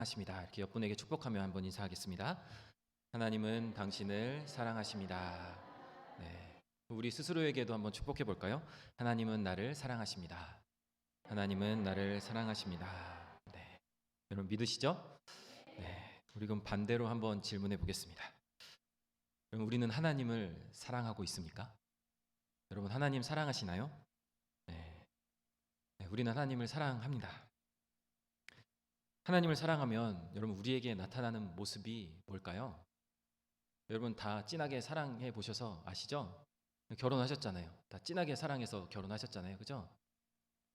하십니다. 이렇게 옆분에게 축복하며 한번 인사하겠습니다. 하나님은 당신을 사랑하십니다. 네. 우리 스스로에게도 한번 축복해 볼까요? 하나님은 나를 사랑하십니다. 하나님은 나를 사랑하십니다. 네. 여러분 믿으시죠? 네. 우리 그럼 반대로 한번 질문해 보겠습니다. 여러분 우리는 하나님을 사랑하고 있습니까? 여러분 하나님 사랑하시나요? 네. 네. 우리는 하나님을 사랑합니다. 하나님을 사랑하면 여러분 우리에게 나타나는 모습이 뭘까요? 여러분 다 진하게 사랑해 보셔서 아시죠? 결혼하셨잖아요. 다 진하게 사랑해서 결혼하셨잖아요. 그죠?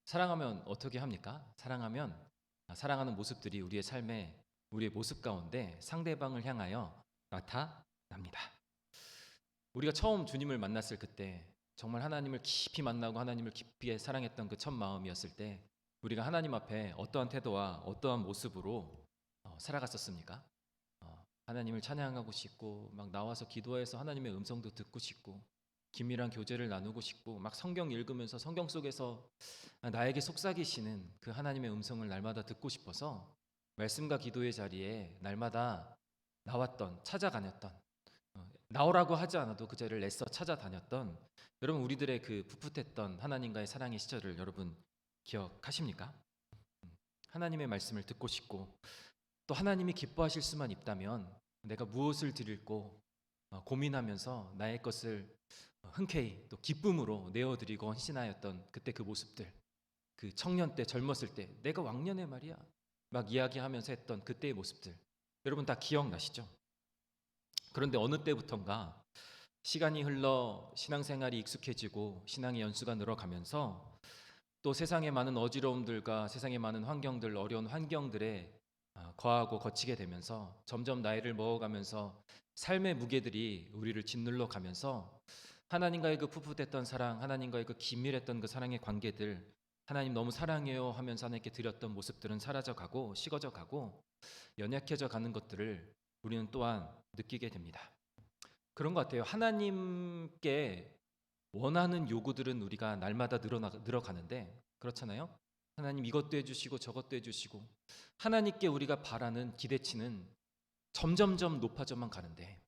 사랑하면 어떻게 합니까? 사랑하면 사랑하는 모습들이 우리의 삶에 우리의 모습 가운데 상대방을 향하여 나타납니다. 우리가 처음 주님을 만났을 그때 정말 하나님을 깊이 만나고 하나님을 깊이 사랑했던 그 첫 마음이었을 때 우리가 하나님 앞에 어떠한 태도와 어떠한 모습으로 살아갔었습니까? 하나님을 찬양하고 싶고 막 나와서 기도해서 하나님의 음성도 듣고 싶고 긴밀한 교제를 나누고 싶고 막 성경 읽으면서 성경 속에서 나에게 속삭이시는 그 하나님의 음성을 날마다 듣고 싶어서 말씀과 기도의 자리에 날마다 나왔던 찾아다녔던 나오라고 하지 않아도 그 자리를 애써 찾아다녔던 여러분 우리들의 그 풋풋했던 하나님과의 사랑의 시절을 여러분 기억하십니까? 하나님의 말씀을 듣고 싶고 또 하나님이 기뻐하실 수만 있다면 내가 무엇을 드릴고 고민하면서 나의 것을 흔쾌히 또 기쁨으로 내어드리고 헌신하였던 그때 그 모습들, 그 청년 때 젊었을 때 내가 왕년에 말이야 막 이야기하면서 했던 그때의 모습들 여러분 다 기억나시죠? 그런데 어느 때부턴가 시간이 흘러 신앙생활이 익숙해지고 신앙의 연수가 늘어가면서 또 세상의 많은 어지러움들과 세상의 많은 환경들, 어려운 환경들에 거하고 거치게 되면서 점점 나이를 먹어가면서 삶의 무게들이 우리를 짓눌러 가면서 하나님과의 그 풋풋했던 사랑, 하나님과의 그 긴밀했던 그 사랑의 관계들, 하나님 너무 사랑해요 하면서 하나님께 드렸던 모습들은 사라져 가고 식어져 가고 연약해져 가는 것들을 우리는 또한 느끼게 됩니다. 그런 것 같아요. 하나님께 원하는 요구들은 우리가 날마다 늘어가는데 그렇잖아요. 하나님 이것도 해주시고 저것도 해주시고 하나님께 우리가 바라는 기대치는 점점점 높아져만 가는데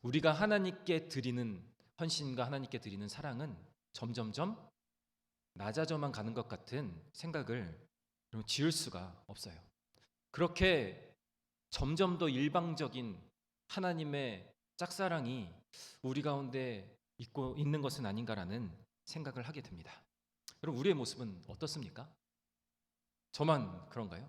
우리가 하나님께 드리는 헌신과 하나님께 드리는 사랑은 점점점 낮아져만 가는 것 같은 생각을 지을 수가 없어요. 그렇게 점점 더 일방적인 하나님의 짝사랑이 우리 가운데 있고 있는 것은 아닌가라는 생각을 하게 됩니다. 여러분 우리의 모습은 어떻습니까? 저만 그런가요?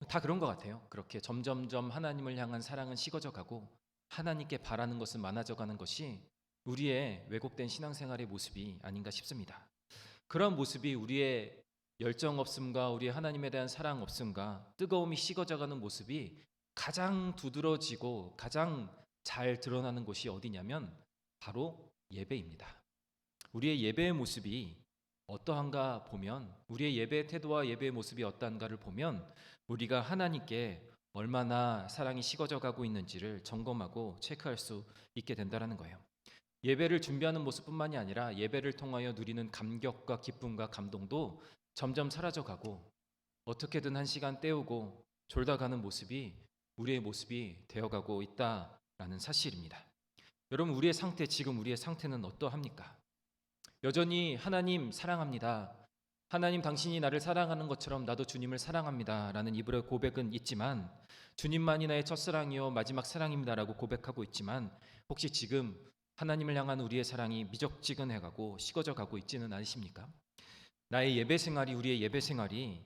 다 그런 것 같아요. 그렇게 점점점 하나님을 향한 사랑은 식어져 가고 하나님께 바라는 것은 많아져 가는 것이 우리의 왜곡된 신앙생활의 모습이 아닌가 싶습니다. 그런 모습이 우리의 열정 없음과 우리의 하나님에 대한 사랑 없음과 뜨거움이 식어져 가는 모습이 가장 두드러지고 가장 잘 드러나는 곳이 어디냐면 바로 예배입니다. 우리의 예배의 모습이 어떠한가 보면 우리의 예배의 태도와 예배의 모습이 어떠한가를 보면 우리가 하나님께 얼마나 사랑이 식어져 가고 있는지를 점검하고 체크할 수 있게 된다는 거예요. 예배를 준비하는 모습뿐만이 아니라 예배를 통하여 누리는 감격과 기쁨과 감동도 점점 사라져 가고 어떻게든 한 시간 때우고 졸다 가는 모습이 우리의 모습이 되어가고 있다라는 사실입니다. 여러분 우리의 상태 지금 우리의 상태는 어떠합니까? 여전히 하나님 사랑합니다. 하나님 당신이 나를 사랑하는 것처럼 나도 주님을 사랑합니다 라는 입으로 고백은 있지만 주님만이 나의 첫사랑이요 마지막 사랑입니다라고 고백하고 있지만 혹시 지금 하나님을 향한 우리의 사랑이 미적지근해가고 식어져 가고 있지는 않으십니까? 나의 예배 생활이 우리의 예배 생활이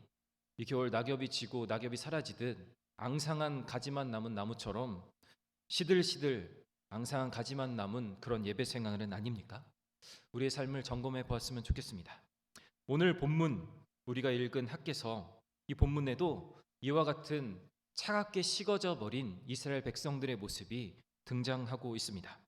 이 겨울 낙엽이 지고 낙엽이 사라지듯 앙상한 가지만 남은 나무처럼 시들시들 앙상한 가지만 남은 그런 예배 생활은 아닙니까? 우리의 삶을 점검해 보았으면 좋겠습니다. 오늘 본문 우리가 읽은 학개서 이 본문에도 이와 같은 차갑게 식어져 버린 이스라엘 백성들의 모습이 등장하고 있습니다.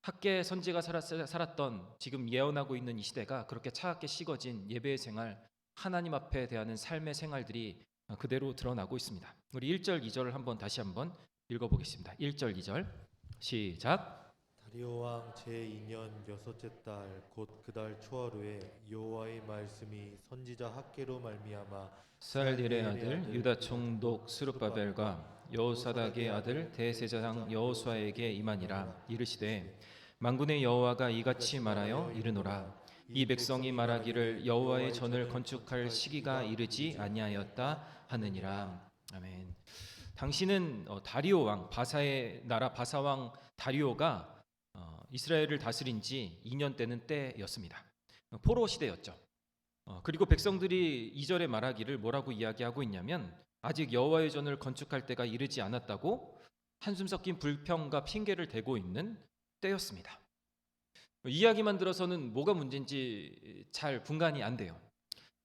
학개 선지가 살았던 지금 예언하고 있는 이 시대가 그렇게 차갑게 식어진 예배의 생활, 하나님 앞에 대하는 삶의 생활들이 그대로 드러나고 있습니다. 우리 1절, 2절을 다시 한번 읽어보겠습니다. 1절, 2절 시작. 다리오 왕 제2년 여섯째 달 곧 그 달 초하루에 여호와의 말씀이 선지자 학개로 말미암아 살딜의 아들 유다 총독 스룹바벨과 여호사닥의 아들 대제사장 여호수아에게 임하니라. 이르시되 만군의 여호와가 이같이 말하여 이르노라. 이 백성이 말하기를 여호와의 전을 건축할 시기가 이르지 아니하였다 하느니라. 아멘. 당시는 다리오 왕, 바사의 나라 바사 왕 다리오가 이스라엘을 다스린 지 2년 되는 때였습니다. 포로 시대였죠. 그리고 백성들이 2절에 말하기를 뭐라고 이야기하고 있냐면 아직 여호와의 전을 건축할 때가 이르지 않았다고 한숨 섞인 불평과 핑계를 대고 있는 때였습니다. 이야기만 들어서는 뭐가 문제인지 잘 분간이 안 돼요.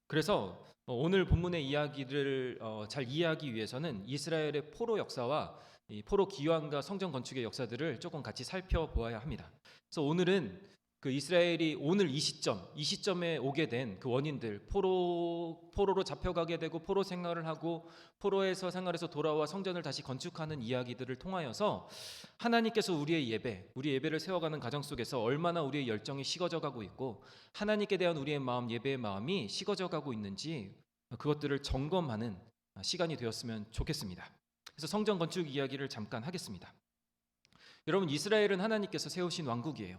그래서 오늘 본문의 이야기를 잘 이해하기 위해서는 이스라엘의 포로 역사와 이 포로 기환과 성전 건축의 역사들을 조금 같이 살펴보아야 합니다. 그래서 오늘은 그 이스라엘이 오늘 이 시점에 오게 된 그 원인들, 포로로 잡혀가게 되고 포로 생활을 하고 포로에서 생활에서 돌아와 성전을 다시 건축하는 이야기들을 통하여서 하나님께서 우리의 예배를 세워가는 가정 속에서 얼마나 우리의 열정이 식어져 가고 있고 하나님께 대한 우리의 마음, 예배의 마음이 식어져 가고 있는지 그것들을 점검하는 시간이 되었으면 좋겠습니다. 그래서 성전 건축 이야기를 잠깐 하겠습니다. 여러분, 이스라엘은 하나님께서 세우신 왕국이에요.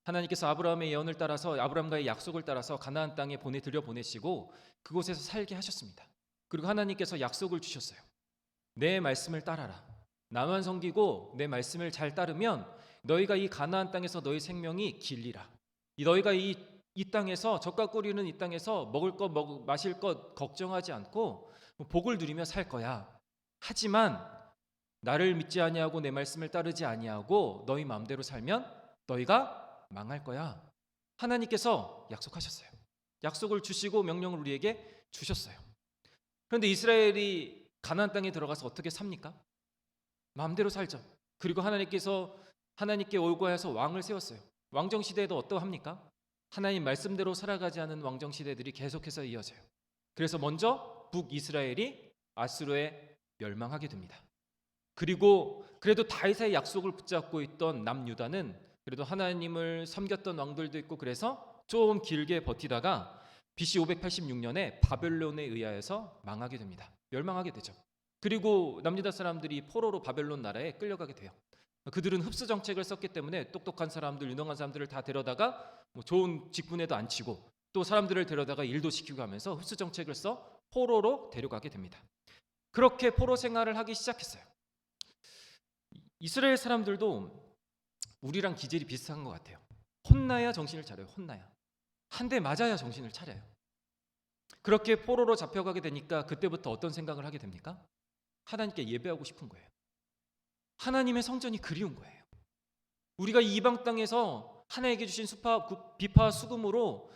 하나님께서 아브라함의 예언을 따라서 아브라함과의 약속을 따라서 가나안 땅에 보내시고 그곳에서 살게 하셨습니다. 그리고 하나님께서 약속을 주셨어요. 내 말씀을 따라라. 나만 섬기고 내 말씀을 잘 따르면 너희가 이 가나안 땅에서 너희 생명이 길리라. 너희가 이 땅에서 젖과 꿀 이는 이 땅에서 먹을 것 마실 것 걱정하지 않고 복을 누리며 살 거야. 하지만 나를 믿지 아니하고 내 말씀을 따르지 아니하고 너희 마음대로 살면 너희가 망할 거야. 하나님께서 약속하셨어요. 약속을 주시고 명령을 우리에게 주셨어요. 그런데 이스라엘이 가나안 땅에 들어가서 어떻게 삽니까? 마음대로 살죠. 그리고 하나님께 올고해서 왕을 세웠어요. 왕정 시대에도 어떠합니까? 하나님 말씀대로 살아가지 않은 왕정 시대들이 계속해서 이어져요. 그래서 먼저 북이스라엘이 아수르에 멸망하게 됩니다. 그리고 그래도 다윗의 약속을 붙잡고 있던 남유다는 그래도 하나님을 섬겼던 왕들도 있고 그래서 좀 길게 버티다가 BC 586년에 바벨론에 의하여서 망하게 됩니다. 멸망하게 되죠. 그리고 남유다 사람들이 포로로 바벨론 나라에 끌려가게 돼요. 그들은 흡수 정책을 썼기 때문에 똑똑한 사람들, 유능한 사람들을 다 데려다가 좋은 직분에도 앉히고 또 사람들을 데려다가 일도 시키고 하면서 흡수 정책을 써 포로로 데려가게 됩니다. 그렇게 포로 생활을 하기 시작했어요. 이스라엘 사람들도 우리랑 기질이 비슷한 것 같아요. 혼나야 정신을 차려요. 혼나야. 한 대 맞아야 정신을 차려요. 그렇게 포로로 잡혀가게 되니까 그때부터 어떤 생각을 하게 됩니까? 하나님께 예배하고 싶은 거예요. 하나님의 성전이 그리운 거예요. 우리가 이방 땅에서 하나님께 주신 비파 수금으로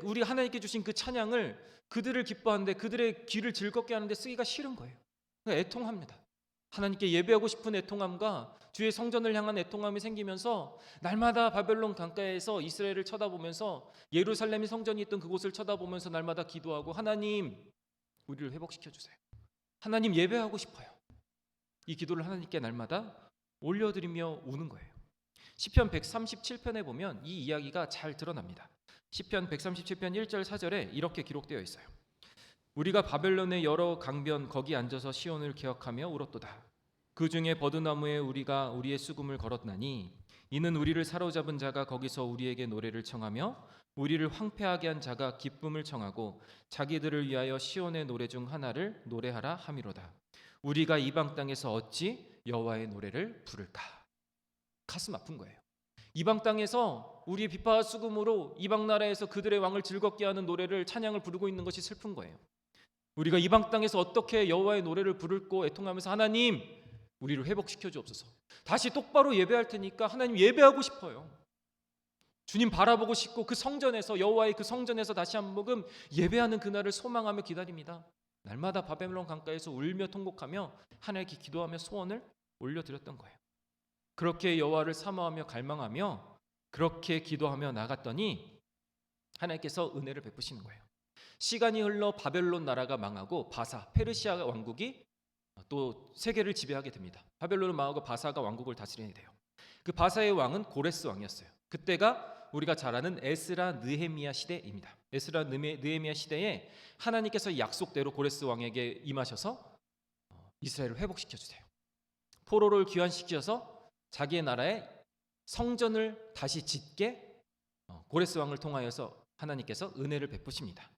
우리 하나님께 주신 그 찬양을 그들을 기뻐하는데 그들의 귀를 즐겁게 하는데 쓰기가 싫은 거예요. 그러니까 애통합니다. 하나님께 예배하고 싶은 애통함과 주의 성전을 향한 애통함이 생기면서 날마다 바벨론 강가에서 이스라엘을 쳐다보면서 예루살렘이 성전이 있던 그곳을 쳐다보면서 날마다 기도하고 하나님 우리를 회복시켜 주세요. 하나님 예배하고 싶어요. 이 기도를 하나님께 날마다 올려드리며 우는 거예요. 시편 137편에 보면 이 이야기가 잘 드러납니다. 시편 137편 1절 4절에 이렇게 기록되어 있어요. 우리가 바벨론의 여러 강변 거기 앉아서 시온을 기억하며 울었도다. 그 중에 버드나무에 우리가 우리의 수금을 걸었나니 이는 우리를 사로잡은 자가 거기서 우리에게 노래를 청하며 우리를 황폐하게 한 자가 기쁨을 청하고 자기들을 위하여 시온의 노래 중 하나를 노래하라 함이로다. 우리가 이방 땅에서 어찌 여호와의 노래를 부를까? 가슴 아픈 거예요. 이방 땅에서 우리의 비파와 수금으로 이방 나라에서 그들의 왕을 즐겁게 하는 노래를 찬양을 부르고 있는 것이 슬픈 거예요. 우리가 이방 땅에서 어떻게 여호와의 노래를 부를고 애통하면서 하나님 우리를 회복시켜 주옵소서. 다시 똑바로 예배할 테니까 하나님 예배하고 싶어요. 주님 바라보고 싶고 그 성전에서 여호와의 그 성전에서 다시 한번 예배하는 그날을 소망하며 기다립니다. 날마다 바벨론 강가에서 울며 통곡하며 하나님께 기도하며 소원을 올려드렸던 거예요. 그렇게 여호와를 사모하며 갈망하며 그렇게 기도하며 나갔더니 하나님께서 은혜를 베푸시는 거예요. 시간이 흘러 바벨론 나라가 망하고 페르시아 왕국이 또 세계를 지배하게 됩니다. 바벨론은 망하고 바사가 왕국을 다스리게 돼요. 그 바사의 왕은 고레스 왕이었어요. 그때가 우리가 잘 아는 에스라 느헤미야 시대입니다. 에스라 느헤미야 시대에 하나님께서 약속대로 고레스 왕에게 임하셔서 이스라엘을 회복시켜 주세요. 포로를 귀환시켜서 자기의 나라에 성전을 다시 짓게 고레스 왕을 통하여서 하나님께서 은혜를 베푸십니다.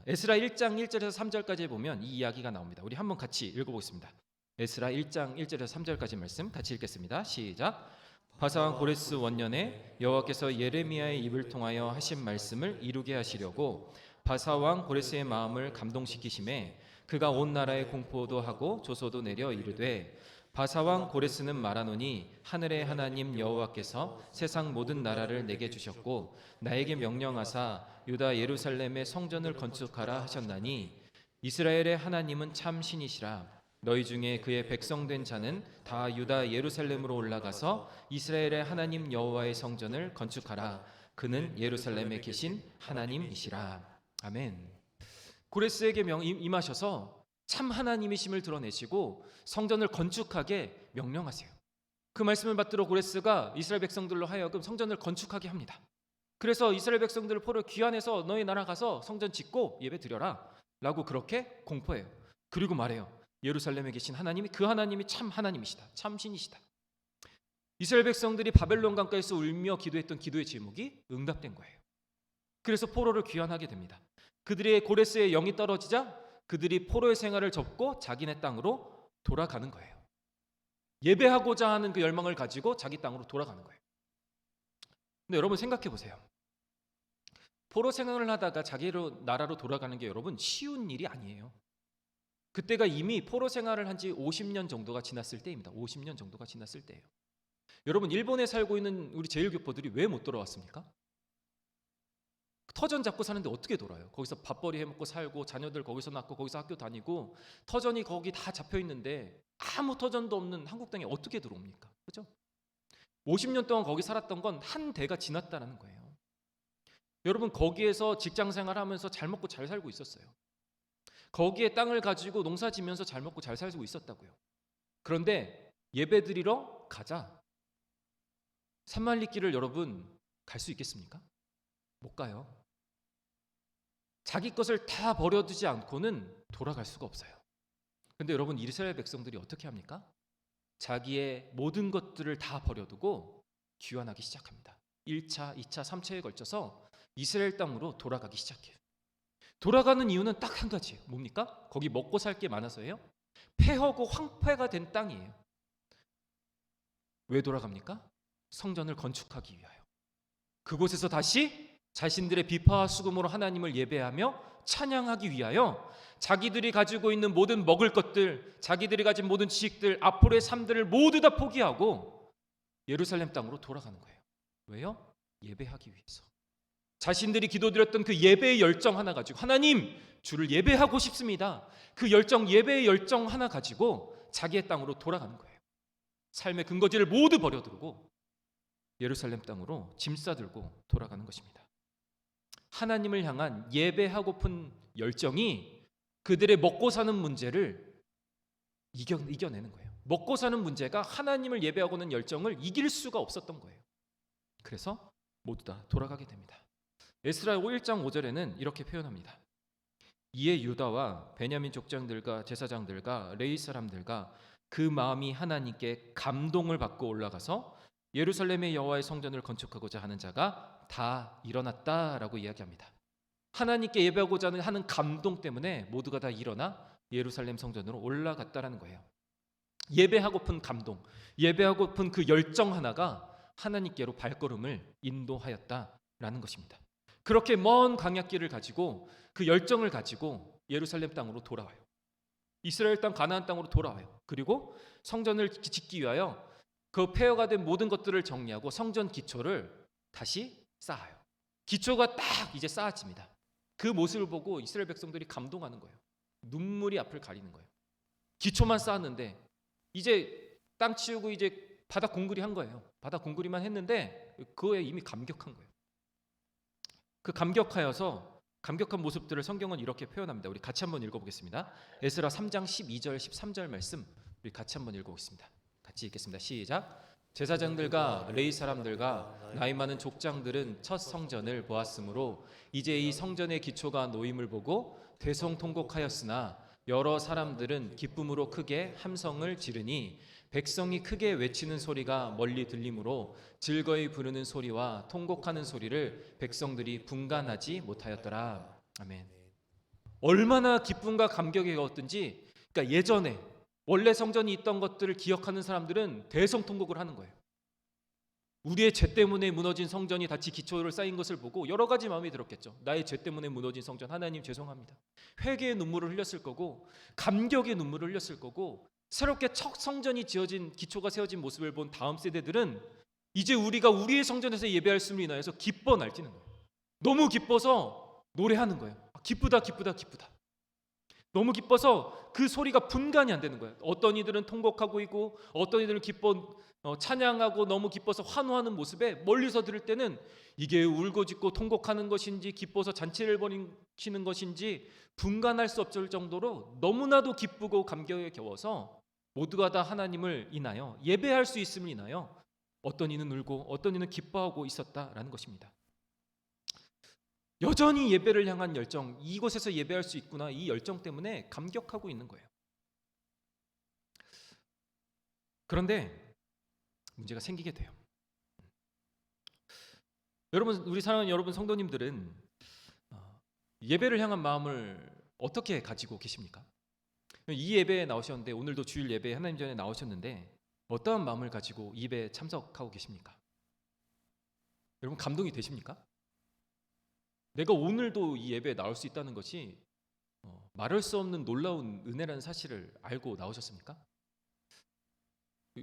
에스라 1장 1절에서 3절까지 보면 이 이야기가 나옵니다. 우리 한번 같이 읽어보겠습니다. 에스라 1장 1절에서 3절까지 말씀 같이 읽겠습니다. 시작. 바사왕 고레스 원년에 여호와께서 예레미야의 입을 통하여 하신 말씀을 이루게 하시려고 바사왕 고레스의 마음을 감동시키심에 그가 온 나라에 공포도 하고 조소도 내려 이르되 바사왕 고레스는 말하노니 하늘의 하나님 여호와께서 세상 모든 나라를 내게 주셨고 나에게 명령하사 유다 예루살렘의 성전을 건축하라 하셨나니 이스라엘의 하나님은 참 신이시라. 너희 중에 그의 백성된 자는 다 유다 예루살렘으로 올라가서 이스라엘의 하나님 여호와의 성전을 건축하라. 그는 예루살렘에 계신 하나님이시라. 아멘. 고레스에게 임하셔서 참 하나님이심을 드러내시고 성전을 건축하게 명령하세요. 그 말씀을 받들어 고레스가 이스라엘 백성들로 하여금 성전을 건축하게 합니다. 그래서 이스라엘 백성들을 포로 귀환해서 너희 나라 가서 성전 짓고 예배 드려라 라고 그렇게 공포해요. 그리고 말해요. 예루살렘에 계신 하나님이 그 하나님이 참 하나님이시다. 참 신이시다. 이스라엘 백성들이 바벨론 강가에서 울며 기도했던 기도의 제목이 응답된 거예요. 그래서 포로를 귀환하게 됩니다. 그들의 고레스의 영이 떨어지자 그들이 포로의 생활을 접고 자기네 땅으로 돌아가는 거예요. 예배하고자 하는 그 열망을 가지고 자기 땅으로 돌아가는 거예요. 근데 여러분 생각해 보세요. 포로 생활을 하다가 자기 나라로 돌아가는 게 여러분 쉬운 일이 아니에요. 그때가 이미 포로 생활을 한 지 50년 정도가 지났을 때입니다. 50년 정도가 지났을 때예요. 여러분 일본에 살고 있는 우리 제일교포들이 왜 못 돌아왔습니까? 터전 잡고 사는데 어떻게 돌아요? 거기서 밥벌이 해먹고 살고 자녀들 거기서 낳고 거기서 학교 다니고 터전이 거기 다 잡혀 있는데 아무 터전도 없는 한국 땅에 어떻게 들어옵니까? 그렇죠? 50년 동안 거기 살았던 건 한 대가 지났다는 거예요. 여러분 거기에서 직장생활하면서 잘 먹고 잘 살고 있었어요. 거기에 땅을 가지고 농사 지면서 잘 먹고 잘 살고 있었다고요. 그런데 예배드리러 가자. 산말리길을 여러분 갈 수 있겠습니까? 못 가요. 자기 것을 다 버려두지 않고는 돌아갈 수가 없어요. 근데 여러분 이스라엘 백성들이 어떻게 합니까? 자기의 모든 것들을 다 버려두고 귀환하기 시작합니다. 1차, 2차, 3차에 걸쳐서 이스라엘 땅으로 돌아가기 시작해요. 돌아가는 이유는 딱 한 가지예요. 뭡니까? 거기 먹고 살 게 많아서예요. 폐허고 황폐가 된 땅이에요. 왜 돌아갑니까? 성전을 건축하기 위하여. 그곳에서 다시 자신들의 비파와 수금으로 하나님을 예배하며 찬양하기 위하여 자기들이 가지고 있는 모든 먹을 것들, 자기들이 가진 모든 지식들, 앞으로의 삶들을 모두 다 포기하고 예루살렘 땅으로 돌아가는 거예요. 왜요? 예배하기 위해서. 자신들이 기도드렸던 그 예배의 열정 하나 가지고 하나님, 주를 예배하고 싶습니다. 그 열정, 예배의 열정 하나 가지고 자기의 땅으로 돌아가는 거예요. 삶의 근거지를 모두 버려두고 예루살렘 땅으로 짐 싸들고 돌아가는 것입니다. 하나님을 향한 예배하고픈 열정이 그들의 먹고 사는 문제를 이겨내는 거예요. 먹고 사는 문제가 하나님을 예배하고는 열정을 이길 수가 없었던 거예요. 그래서 모두 다 돌아가게 됩니다. 에스라 1장 5절에는 이렇게 표현합니다. 이에 유다와 베냐민 족장들과 제사장들과 레위 사람들과 그 마음이 하나님께 감동을 받고 올라가서 예루살렘의 여호와의 성전을 건축하고자 하는 자가 다 일어났다라고 이야기합니다. 하나님께 예배하고자 하는 감동 때문에 모두가 다 일어나 예루살렘 성전으로 올라갔다라는 거예요. 예배하고픈 감동, 예배하고픈 그 열정 하나가 하나님께로 발걸음을 인도하였다라는 것입니다. 그렇게 먼 광야길을 가지고 그 열정을 가지고 예루살렘 땅으로 돌아와요. 이스라엘 땅 가나안 땅으로 돌아와요. 그리고 성전을 짓기 위하여 그 폐허가 된 모든 것들을 정리하고 성전 기초를 다시 쌓아요. 기초가 딱 이제 쌓아집니다. 그 모습을 보고 이스라엘 백성들이 감동하는 거예요. 눈물이 앞을 가리는 거예요. 기초만 쌓았는데 이제 땅 치우고 이제 바닥 공구리 한 거예요. 바닥 공구리만 했는데 그거에 이미 감격한 거예요. 그 감격한 모습들을 성경은 이렇게 표현합니다. 우리 같이 한번 읽어보겠습니다. 에스라 3장 12절 13절 말씀 우리 같이 한번 읽어보겠습니다. 같이 읽겠습니다. 시작. 제사장들과 레위 사람들과 나이 많은 족장들은 첫 성전을 보았으므로 이제 이 성전의 기초가 놓임을 보고 대성통곡하였으나 여러 사람들은 기쁨으로 크게 함성을 지르니 백성이 크게 외치는 소리가 멀리 들리므로 즐거이 부르는 소리와 통곡하는 소리를 백성들이 분간하지 못하였더라. 아멘. 얼마나 기쁨과 감격이 었든지, 그러니까 예전에 원래 성전이 있던 것들을 기억하는 사람들은 대성통곡을 하는 거예요. 우리의 죄 때문에 무너진 성전이 다시 기초를 쌓인 것을 보고 여러 가지 마음이 들었겠죠. 나의 죄 때문에 무너진 성전, 하나님 죄송합니다. 회개의 눈물을 흘렸을 거고, 감격의 눈물을 흘렸을 거고, 새롭게 첫 성전이 지어진, 기초가 세워진 모습을 본 다음 세대들은 이제 우리가 우리의 성전에서 예배할 수를 인하여서 기뻐 날뛰는 거예요. 너무 기뻐서 노래하는 거예요. 기쁘다 기쁘다 기쁘다. 너무 기뻐서 그 소리가 분간이 안 되는 거예요. 어떤 이들은 통곡하고 있고, 어떤 이들은 찬양하고 너무 기뻐서 환호하는 모습에 멀리서 들을 때는 이게 울고짖고 통곡하는 것인지 기뻐서 잔치를 벌이시는 것인지 분간할 수 없을 정도로 너무나도 기쁘고 감격에 겨워서 모두가 다 하나님을 인하여 예배할 수 있음을 인하여 어떤 이는 울고 어떤 이는 기뻐하고 있었다라는 것입니다. 여전히 예배를 향한 열정, 이곳에서 예배할 수 있구나, 이 열정 때문에 감격하고 있는 거예요. 그런데 문제가 생기게 돼요. 여러분, 우리 사랑하는 여러분 성도님들은 예배를 향한 마음을 어떻게 가지고 계십니까? 이 예배에 나오셨는데, 오늘도 주일 예배에 하나님 전에 나오셨는데 어떠한 마음을 가지고 이 예배에 참석하고 계십니까? 여러분, 감동이 되십니까? 내가 오늘도 이 예배에 나올 수 있다는 것이 말할 수 없는 놀라운 은혜라는 사실을 알고 나오셨습니까?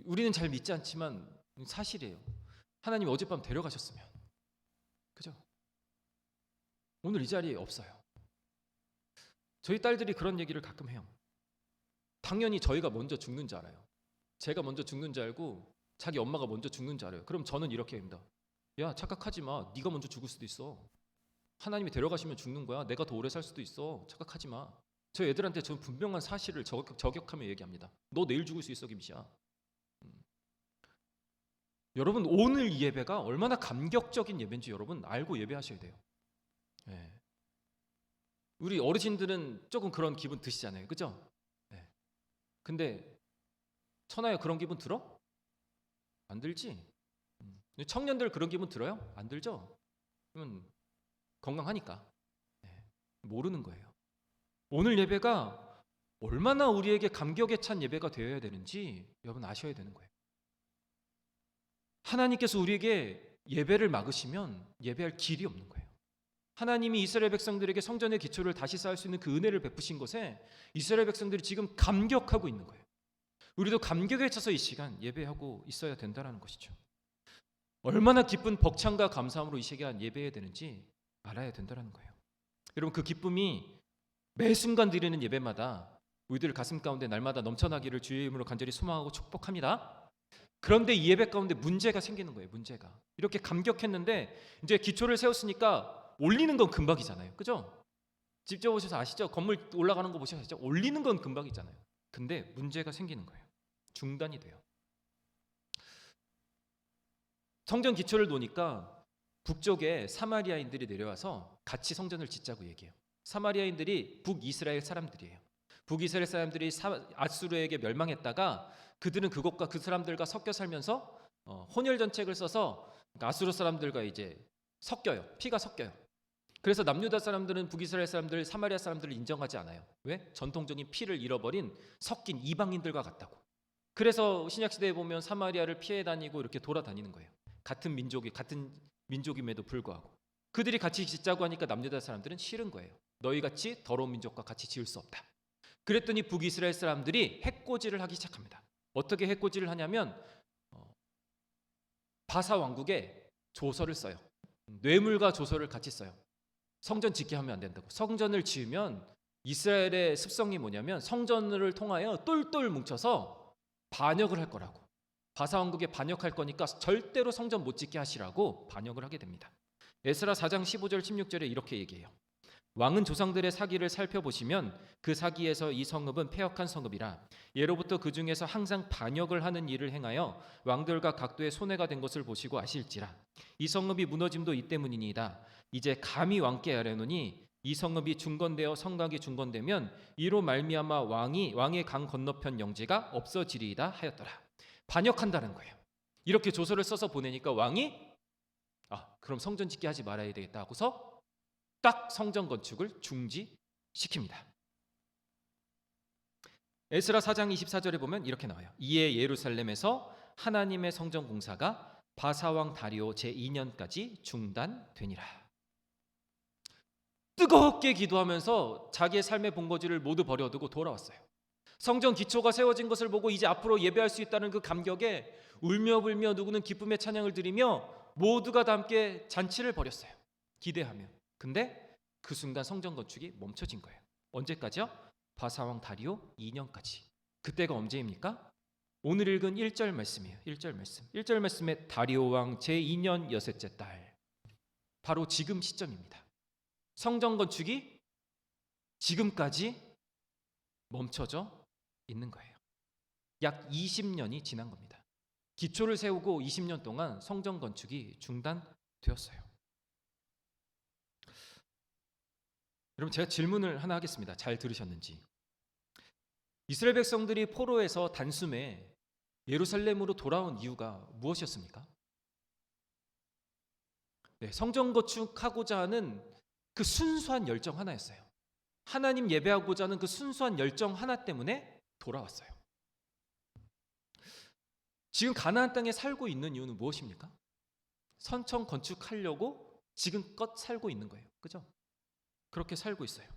우리는 잘 믿지 않지만 사실이에요. 하나님이 어젯밤 데려가셨으면, 그죠? 오늘 이 자리에 없어요. 저희 딸들이 그런 얘기를 가끔 해요. 당연히 저희가 먼저 죽는 줄 알아요. 제가 먼저 죽는 줄 알고 자기 엄마가 먼저 죽는 줄 알아요. 그럼 저는 이렇게 합니다. 야, 착각하지 마. 네가 먼저 죽을 수도 있어. 하나님이 데려가시면 죽는 거야. 내가 더 오래 살 수도 있어. 착각하지 마. 저 애들한테 저는 분명한 사실을 저격하며 얘기합니다. 너 내일 죽을 수 있어, 김씨야. 여러분, 오늘 이 예배가 얼마나 감격적인 예배인지 여러분 알고 예배하셔야 돼요. 네. 우리 어르신들은 조금 그런 기분 드시잖아요, 그죠? 네. 근데 천하에 그런 기분 들어? 안 들지? 청년들 그런 기분 들어요? 안 들죠? 그러면 건강하니까. 네. 모르는 거예요. 오늘 예배가 얼마나 우리에게 감격에 찬 예배가 되어야 되는지 여러분 아셔야 되는 거예요. 하나님께서 우리에게 예배를 막으시면 예배할 길이 없는 거예요. 하나님이 이스라엘 백성들에게 성전의 기초를 다시 쌓을 수 있는 그 은혜를 베푸신 것에 이스라엘 백성들이 지금 감격하고 있는 거예요. 우리도 감격에 차서 이 시간 예배하고 있어야 된다는 것이죠. 얼마나 기쁜 벅찬과 감사함으로 이 시간 예배해야 되는지 알아야 된다는 거예요. 여러분, 그 기쁨이 매 순간 드리는 예배마다 우리들 가슴 가운데 날마다 넘쳐나기를 주의 이름으로 간절히 소망하고 축복합니다. 그런데 이 예배 가운데 문제가 생기는 거예요. 문제가. 이렇게 감격했는데 이제 기초를 세웠으니까 올리는 건 금방이잖아요. 그죠? 직접 오셔서 아시죠? 건물 올라가는 거 보셔서 아시죠? 올리는 건 금방이잖아요. 근데 문제가 생기는 거예요. 중단이 돼요. 성전 기초를 놓으니까 북쪽에 사마리아인들이 내려와서 같이 성전을 짓자고 얘기해요. 사마리아인들이 북이스라엘 사람들이에요. 북이스라엘 사람들이 아수르에게 멸망했다가 그들은 그곳과 그 사람들과 섞여 살면서 혼혈 전책을 써서 아수르 사람들과 이제 섞여요. 피가 섞여요. 그래서 남유다 사람들은 북이스라엘 사람들, 사마리아 사람들을 인정하지 않아요. 왜? 전통적인 피를 잃어버린 섞인 이방인들과 같다고. 그래서 신약시대에 보면 사마리아를 피해 다니고 이렇게 돌아다니는 거예요. 같은 민족임에도 불구하고. 그들이 같이 짓자고 하니까 남유다 사람들은 싫은 거예요. 너희같이 더러운 민족과 같이 지을 수 없다. 그랬더니 북이스라엘 사람들이 해코지를 하기 시작합니다. 어떻게 해코지를 하냐면 바사 왕국에 조서를 써요. 뇌물과 조서를 같이 써요. 성전 짓게 하면 안 된다고. 성전을 지으면 이스라엘의 습성이 뭐냐면 성전을 통하여 똘똘 뭉쳐서 반역을 할 거라고. 바사 왕국에 반역할 거니까 절대로 성전 못 짓게 하시라고 반역을 하게 됩니다. 에스라 4장 15절 16절에 이렇게 얘기해요. 왕은 조상들의 사기를 살펴보시면 그 사기에서 이 성읍은 패역한 성읍이라 예로부터 그 중에서 항상 반역을 하는 일을 행하여 왕들과 각도의 손해가 된 것을 보시고 아실지라 이 성읍이 무너짐도 이 때문이니이다. 이제 감히 왕께 아뢰노니 이 성읍이 중건되어 성곽이 중건되면 이로 말미암아 왕의 강 건너편 영지가 없어지리이다 하였더라. 반역한다는 거예요. 이렇게 조서를 써서 보내니까 왕이 그럼 성전 짓게 하지 말아야 되겠다 하고서 딱 성전 건축을 중지시킵니다. 에스라 4장 24절에 보면 이렇게 나와요. 이에 예루살렘에서 하나님의 성전 공사가 바사왕 다리오 제2년까지 중단되니라. 뜨겁게 기도하면서 자기의 삶의 본거지를 모두 버려두고 돌아왔어요. 성전 기초가 세워진 것을 보고 이제 앞으로 예배할 수 있다는 그 감격에 울며불며 누구는 기쁨의 찬양을 드리며 모두가 다 함께 잔치를 벌였어요. 기대하며. 근데 그 순간 성전 건축이 멈춰진 거예요. 언제까지요? 바사왕 다리오 2년까지. 그때가 언제입니까? 오늘 읽은 1절 말씀이에요. 1절 말씀. 1절 말씀에 다리오 왕 제2년 여섯째 달. 바로 지금 시점입니다. 성전 건축이 지금까지 멈춰져 있는 거예요. 약 20년이 지난 겁니다. 기초를 세우고 20년 동안 성전 건축이 중단되었어요. 여러분 제가 질문을 하나 하겠습니다. 잘 들으셨는지. 이스라엘 백성들이 포로에서 단숨에 예루살렘으로 돌아온 이유가 무엇이었습니까? 네, 성전 건축하고자 하는 그 순수한 열정 하나였어요. 하나님 예배하고자 하는 그 순수한 열정 하나 때문에 돌아왔어요. 지금 가나안 땅에 살고 있는 이유는 무엇입니까? 성전 건축하려고 지금껏 살고 있는 거예요. 그죠? 그렇게 살고 있어요.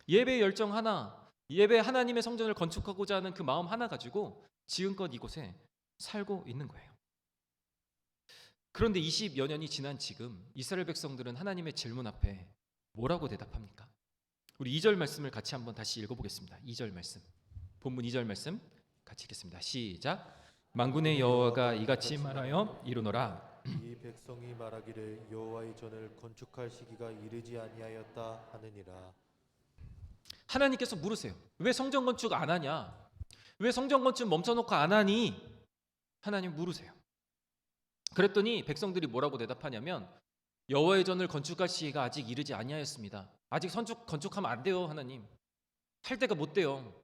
예배의 열정 하나, 예배 하나님의 성전을 건축하고자 하는 그 마음 하나 가지고 지금껏 이곳에 살고 있는 거예요. 그런데 20여 년이 지난 지금 이스라엘 백성들은 하나님의 질문 앞에 뭐라고 대답합니까? 우리 2절 말씀을 같이 한번 다시 읽어보겠습니다. 2절 말씀, 본문 2절 말씀 같이 읽겠습니다. 시작. 만군의 여호와가 이같이 말하여 이르노라. 이 백성이 말하기를 여호와의 전을 건축할 시기가 이르지 아니하였다 하느니라. 하나님께서 물으세요. 왜 성전 건축 안 하냐? 왜 성전 건축 멈춰놓고 안 하니? 하나님 물으세요. 그랬더니 백성들이 뭐라고 대답하냐면 여호와의 전을 건축할 시기가 아직 이르지 아니하였습니다. 아직 건축하면 안 돼요. 하나님. 할 때가 못 돼요.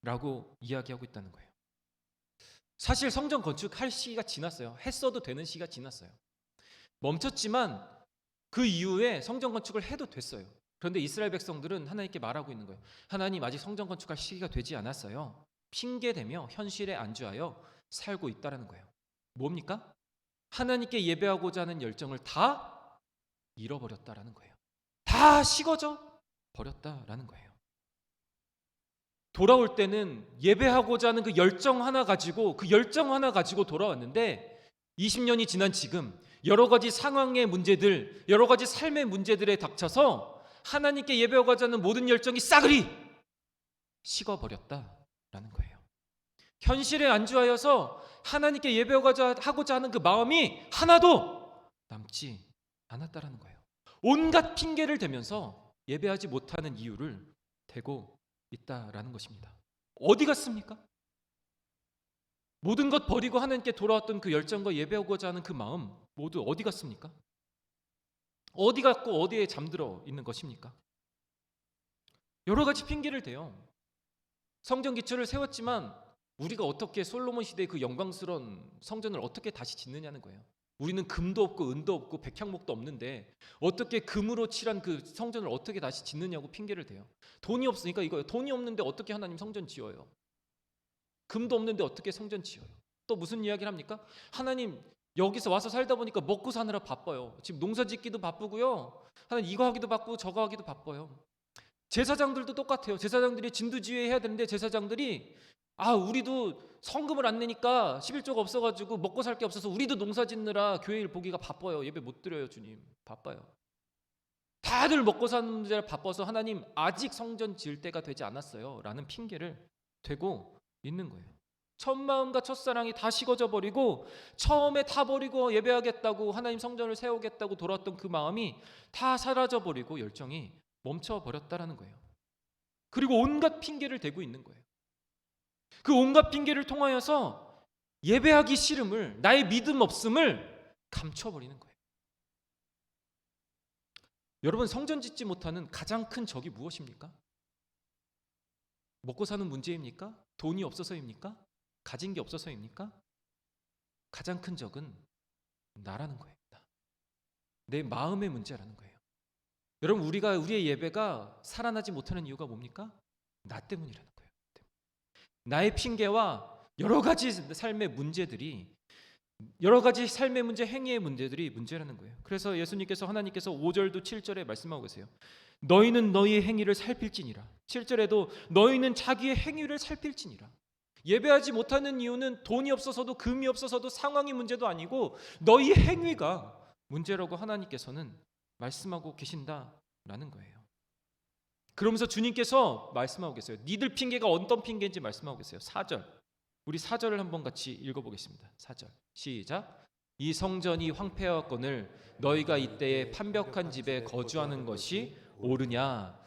라고 이야기하고 있다는 거예요. 사실 성전 건축할 시기가 지났어요. 했어도 되는 시기가 지났어요. 멈췄지만 그 이후에 성전 건축을 해도 됐어요. 그런데 이스라엘 백성들은 하나님께 말하고 있는 거예요. 하나님 아직 성전 건축할 시기가 되지 않았어요. 핑계대며 현실에 안주하여 살고 있다라는 거예요. 뭡니까? 하나님께 예배하고자 하는 열정을 다 잃어버렸다라는 거예요. 다 식어져 버렸다라는 거예요. 돌아올 때는 예배하고자 하는 그 열정 하나 가지고 돌아왔는데 20년이 지난 지금 여러 가지 상황의 문제들, 여러 가지 삶의 문제들에 닥쳐서 하나님께 예배하고자 하는 모든 열정이 싸그리 식어버렸다라는 거예요. 현실에 안주하여서 하나님께 예배하고자 하는 그 마음이 하나도 남지 않았다라는 거예요. 온갖 핑계를 대면서 예배하지 못하는 이유를 대고 있다라는 것입니다. 어디 갔습니까? 모든 것 버리고 하나님께 돌아왔던 그 열정과 예배하고자 하는 그 마음 모두 어디 갔습니까? 어디 갔고 어디에 잠들어 있는 것입니까? 여러 가지 핑계를 대요. 성전 기초를 세웠지만 우리가 어떻게 솔로몬 시대의 그 영광스러운 성전을 어떻게 다시 짓느냐는 거예요. 우리는 금도 없고 은도 없고 백향목도 없는데 어떻게 금으로 칠한 그 성전을 어떻게 다시 짓느냐고 핑계를 대요. 돈이 없으니까 이거예요. 돈이 없는데 어떻게 하나님 성전 지어요? 금도 없는데 어떻게 성전 지어요? 또 무슨 이야기를 합니까? 하나님 여기서 와서 살다 보니까 먹고 사느라 바빠요. 지금 농사 짓기도 바쁘고요. 하나님 이거 하기도 바쁘고 저거 하기도 바빠요. 제사장들도 똑같아요. 제사장들이 진두지휘 해야 되는데 제사장들이 우리도 성금을 안 내니까 11조가 없어가지고 먹고 살 게 없어서 우리도 농사 짓느라 교회 일 보기가 바빠요. 예배 못 드려요. 주님 바빠요. 다들 먹고 사는 문제를 바빠서 하나님 아직 성전 지을 때가 되지 않았어요 라는 핑계를 대고 있는 거예요. 첫 마음과 첫사랑이 다 식어져 버리고 처음에 다 버리고 예배하겠다고 하나님 성전을 세우겠다고 돌아왔던 그 마음이 다 사라져 버리고 열정이 멈춰버렸다라는 거예요. 그리고 온갖 핑계를 대고 있는 거예요. 그 온갖 핑계를 통하여서 예배하기 싫음을, 나의 믿음 없음을 감춰버리는 거예요. 여러분, 성전 짓지 못하는 가장 큰 적이 무엇입니까? 먹고 사는 문제입니까? 돈이 없어서입니까? 가진 게 없어서입니까? 가장 큰 적은 나라는 거예요. 내 마음의 문제라는 거예요. 여러분, 우리의 예배가 살아나지 못하는 이유가 뭡니까? 나 때문이라는 거예요. 나의 핑계와 여러 가지 삶의 문제들이, 여러 가지 삶의 문제, 행위의 문제들이 문제라는 거예요. 그래서 예수님께서, 하나님께서 5절도 7절에 말씀하고 계세요. 너희는 너희의 행위를 살필지니라. 7절에도 너희는 자기의 행위를 살필지니라. 예배하지 못하는 이유는 돈이 없어서도, 금이 없어서도, 상황이 문제도 아니고 너희 행위가 문제라고 하나님께서는 말씀하고 계신다라는 거예요. 그러면서 주님께서 말씀하고 계세요. 니들 핑계가 어떤 핑계인지 말씀하고 계세요. 4절, 우리 4절을 한번 같이 읽어보겠습니다. 4절 시작. 이 성전이 황폐하였거늘 너희가 이때에 판벽한 집에 거주하는 것이 옳으냐.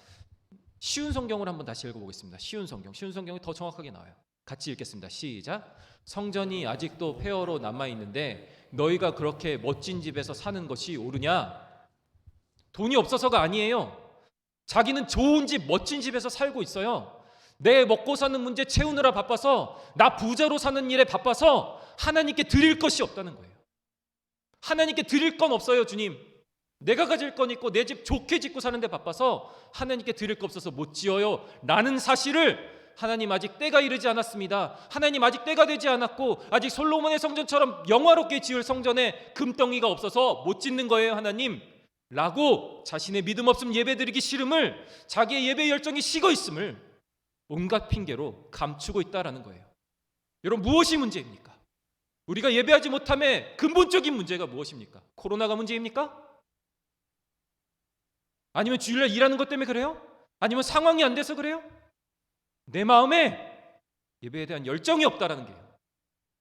쉬운 성경을 한번 다시 읽어보겠습니다. 쉬운 성경이 더 정확하게 나와요. 같이 읽겠습니다. 시작. 성전이 아직도 폐허로 남아있는데 너희가 그렇게 멋진 집에서 사는 것이 옳으냐. 돈이 없어서가 아니에요. 자기는 좋은 집, 멋진 집에서 살고 있어요. 내 먹고 사는 문제 채우느라 바빠서, 나 부자로 사는 일에 바빠서 하나님께 드릴 것이 없다는 거예요. 하나님께 드릴 건 없어요. 주님, 내가 가질 건 있고 내 집 좋게 짓고 사는데 바빠서 하나님께 드릴 거 없어서 못 지어요 라는 사실을, 하나님 아직 때가 이르지 않았습니다, 하나님 아직 때가 되지 않았고 아직 솔로몬의 성전처럼 영화롭게 지을 성전에 금덩이가 없어서 못 짓는 거예요 하나님 라고 자신의 믿음 없음, 예배드리기 싫음을, 자기의 예배 열정이 식어 있음을 온갖 핑계로 감추고 있다라는 거예요. 여러분, 무엇이 문제입니까? 우리가 예배하지 못함의 근본적인 문제가 무엇입니까? 코로나가 문제입니까? 아니면 주일날 일하는 것 때문에 그래요? 아니면 상황이 안 돼서 그래요? 내 마음에 예배에 대한 열정이 없다라는 게요.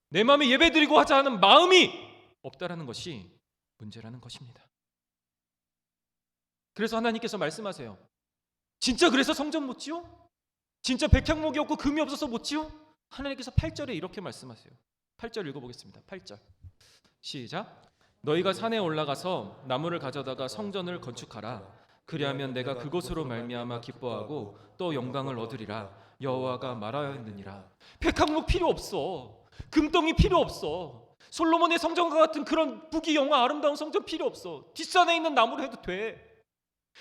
내 마음에 예배드리고 하자 하는 마음이 없다라는 것이 문제라는 것입니다. 그래서 하나님께서 말씀하세요. 진짜 그래서 성전 못 지어? 진짜 백향목이 없고 금이 없어서 못 지어? 하나님께서 8절에 이렇게 말씀하세요. 8절 읽어보겠습니다. 8절 시작. 너희가 산에 올라가서 나무를 가져다가 성전을 건축하라. 그리하면 내가 그곳으로 말미암아 기뻐하고 또 영광을 얻으리라. 여호와가 말하였느니라. 백향목 필요 없어. 금덩이 필요 없어. 솔로몬의 성전과 같은 그런 부귀영화 아름다운 성전 필요 없어. 뒷산에 있는 나무로 해도 돼.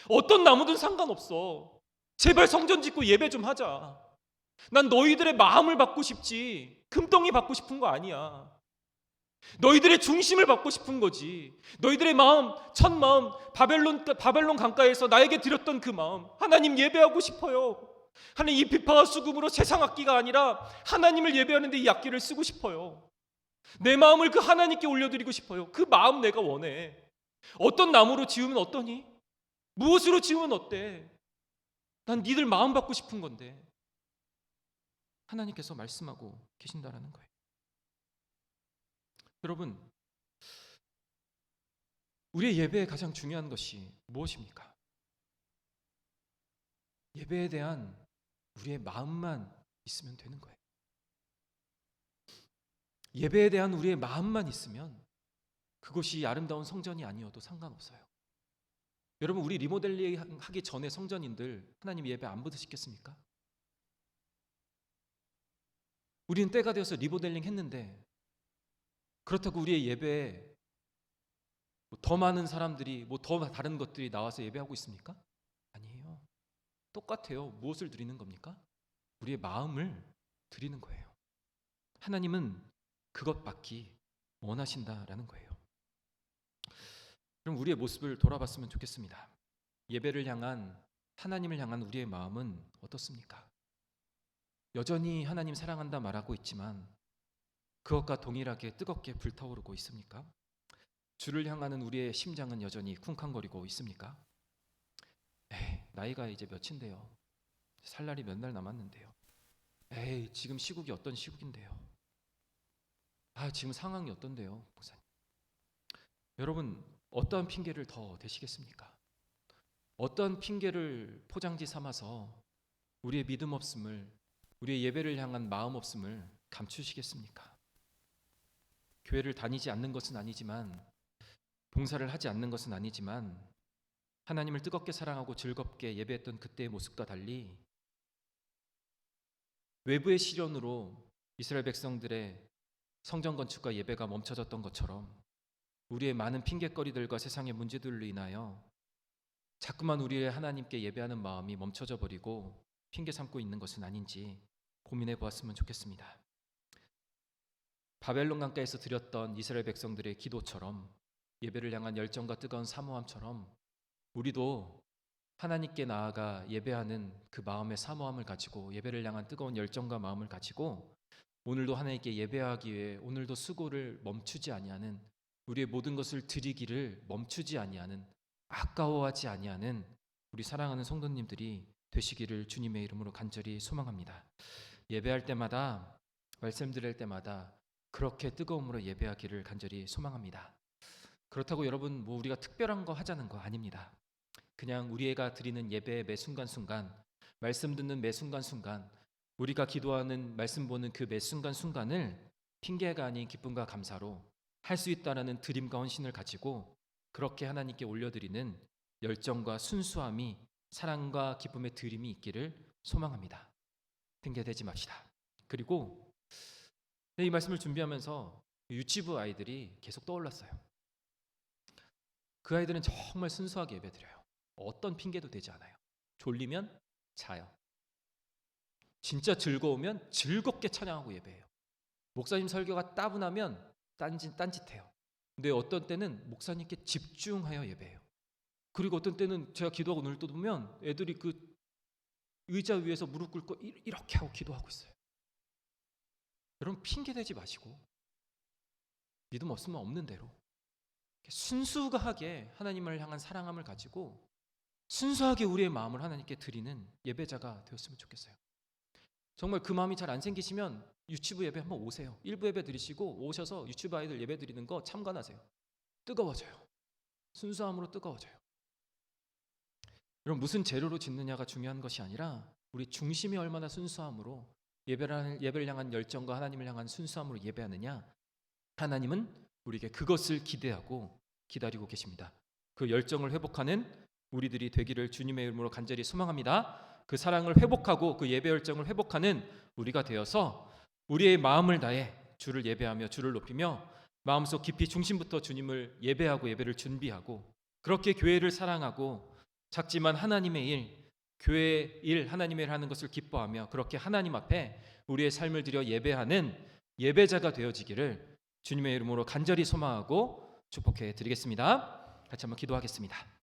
어떤 나무든 상관없어. 제발 성전 짓고 예배 좀 하자. 난 너희들의 마음을 받고 싶지 금덩이 받고 싶은 거 아니야. 너희들의 중심을 받고 싶은 거지. 너희들의 마음, 첫 마음, 바벨론 강가에서 나에게 드렸던 그 마음, 하나님 예배하고 싶어요. 하나님, 이 비파와 수금으로 세상 악기가 아니라 하나님을 예배하는데 이 악기를 쓰고 싶어요. 내 마음을 그 하나님께 올려드리고 싶어요. 그 마음 내가 원해. 어떤 나무로 지으면 어떠니? 무엇으로 지으면 어때? 난 니들 마음 받고 싶은 건데. 하나님께서 말씀하고 계신다라는 거예요. 여러분, 우리의 예배에 가장 중요한 것이 무엇입니까? 예배에 대한 우리의 마음만 있으면 되는 거예요. 예배에 대한 우리의 마음만 있으면 그것이 아름다운 성전이 아니어도 상관없어요. 여러분, 우리 리모델링 하기 전에 성전인들 하나님 예배 안 받으시겠습니까? 우리는 때가 되어서 리모델링 했는데 그렇다고 우리의 예배에 더 많은 사람들이 더 다른 것들이 나와서 예배하고 있습니까? 아니에요. 똑같아요. 무엇을 드리는 겁니까? 우리의 마음을 드리는 거예요. 하나님은 그것 받기 원하신다라는 거예요. 그럼 우리의 모습을 돌아봤으면 좋겠습니다. 예배를 향한, 하나님을 향한 우리의 마음은 어떻습니까? 여전히 하나님 사랑한다 말하고 있지만 그것과 동일하게 뜨겁게 불타오르고 있습니까? 주를 향하는 우리의 심장은 여전히 쿵쾅거리고 있습니까? 나이가 이제 몇인데요. 살 날이 몇 날 남았는데요. 지금 시국이 어떤 시국인데요. 지금 상황이 어떤데요, 목사님? 여러분, 어떠한 핑계를 더 대시겠습니까? 어떤 핑계를 포장지 삼아서 우리의 믿음 없음을, 우리의 예배를 향한 마음 없음을 감추시겠습니까? 교회를 다니지 않는 것은 아니지만, 봉사를 하지 않는 것은 아니지만, 하나님을 뜨겁게 사랑하고 즐겁게 예배했던 그때의 모습과 달리 외부의 시련으로 이스라엘 백성들의 성전 건축과 예배가 멈춰졌던 것처럼 우리의 많은 핑계거리들과 세상의 문제들로 인하여 자꾸만 우리의 하나님께 예배하는 마음이 멈춰져 버리고 핑계 삼고 있는 것은 아닌지 고민해 보았으면 좋겠습니다. 바벨론 강가에서 드렸던 이스라엘 백성들의 기도처럼, 예배를 향한 열정과 뜨거운 사모함처럼 우리도 하나님께 나아가 예배하는 그 마음의 사모함을 가지고, 예배를 향한 뜨거운 열정과 마음을 가지고 오늘도 하나님께 예배하기 위해 오늘도 수고를 멈추지 아니하는, 우리의 모든 것을 드리기를 멈추지 아니하는, 아까워하지 아니하는 우리 사랑하는 성도님들이 되시기를 주님의 이름으로 간절히 소망합니다. 예배할 때마다, 말씀 드릴 때마다 그렇게 뜨거움으로 예배하기를 간절히 소망합니다. 그렇다고 여러분 우리가 특별한 거 하자는 거 아닙니다. 그냥 우리가 드리는 예배의 매 순간순간, 말씀 듣는 매 순간순간, 우리가 기도하는, 말씀 보는 그 매 순간순간을 핑계가 아닌 기쁨과 감사로 할 수 있다라는 드림과 헌신을 가지고 그렇게 하나님께 올려드리는 열정과 순수함이, 사랑과 기쁨의 드림이 있기를 소망합니다. 핑계대지 맙시다. 그리고 이 말씀을 준비하면서 유치부 아이들이 계속 떠올랐어요. 그 아이들은 정말 순수하게 예배드려요. 어떤 핑계도 되지 않아요. 졸리면 자요. 진짜 즐거우면 즐겁게 찬양하고 예배해요. 목사님 설교가 따분하면 딴짓해요. 근데 어떤 때는 목사님께 집중하여 예배해요. 그리고 어떤 때는 제가 기도하고 눈을 떠보면 애들이 그 의자 위에서 무릎 꿇고 이렇게 하고 기도하고 있어요. 여러분 핑계대지 마시고 믿음 없으면 없는 대로 순수하게 하나님을 향한 사랑함을 가지고 순수하게 우리의 마음을 하나님께 드리는 예배자가 되었으면 좋겠어요. 정말 그 마음이 잘 안 생기시면 유치부 예배 한번 오세요. 일부 예배 드리시고 오셔서 유치부 아이들 예배 드리는 거 참관하세요. 뜨거워져요. 순수함으로 뜨거워져요. 여러분 무슨 재료로 짓느냐가 중요한 것이 아니라 우리 중심이 얼마나 순수함으로 예배를 향한 열정과 하나님을 향한 순수함으로 예배하느냐, 하나님은 우리에게 그것을 기대하고 기다리고 계십니다. 그 열정을 회복하는 우리들이 되기를 주님의 이름으로 간절히 소망합니다. 그 사랑을 회복하고 그 예배 열정을 회복하는 우리가 되어서 우리의 마음을 다해 주를 예배하며 주를 높이며 마음속 깊이 중심부터 주님을 예배하고 예배를 준비하고 그렇게 교회를 사랑하고 작지만 하나님의 일, 교회의 일, 하나님의 일 하는 것을 기뻐하며 그렇게 하나님 앞에 우리의 삶을 드려 예배하는 예배자가 되어지기를 주님의 이름으로 간절히 소망하고 축복해 드리겠습니다. 같이 한번 기도하겠습니다.